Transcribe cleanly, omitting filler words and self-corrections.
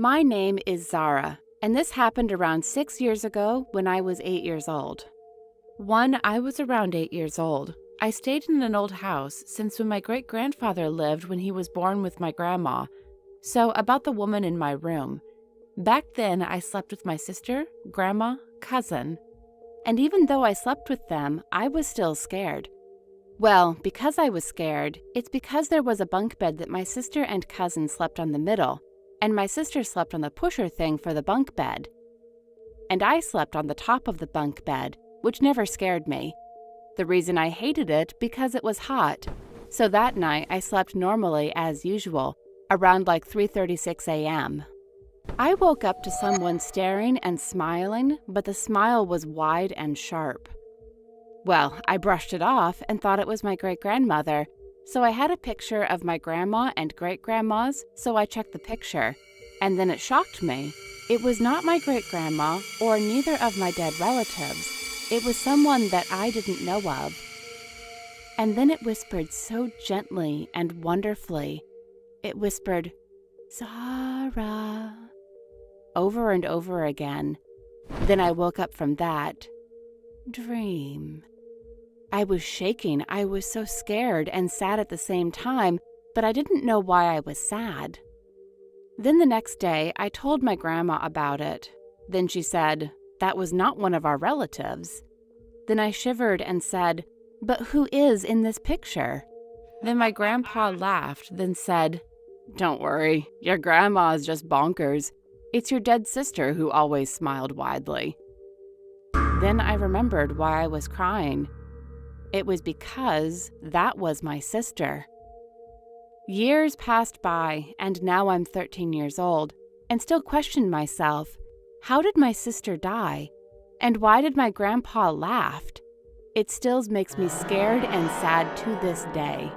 My name is Zara, and this happened around 6 years ago when I was 8 years old. I was around 8 years old. I stayed in an old house since when my great-grandfather lived when he was born with my grandma, so about the woman in my room. Back then, I slept with my sister, grandma, cousin, and even though I slept with them, I was still scared. Well, because I was scared, it's because there was a bunk bed that my sister and cousin slept on the middle, and my sister slept on the pusher thing for the bunk bed. And I slept on the top of the bunk bed, which never scared me. The reason I hated it because it was hot. So that night I slept normally as usual, around like 3:36 a.m. I woke up to someone staring and smiling, but the smile was wide and sharp. Well, I brushed it off and thought it was my great-grandmother, so I had a picture of my grandma and great-grandmas, so I checked the picture, and then it shocked me. It was not my great-grandma or neither of my dead relatives. It was someone that I didn't know of. And then it whispered so gently and wonderfully. It whispered, "Zara," over and over again. Then I woke up from that. Dream. I was shaking. I was so scared and sad at the same time, but I didn't know why I was sad. Then the next day, I told my grandma about it. Then she said, "That was not one of our relatives." Then I shivered and said, "But who is in this picture?" Then my grandpa laughed, then said, "Don't worry, your grandma is just bonkers. It's your dead sister who always smiled widely." Then I remembered why I was crying. It was because that was my sister. Years passed by, and now I'm 13 years old, and still question myself, how did my sister die? And why did my grandpa laugh? It still makes me scared and sad to this day.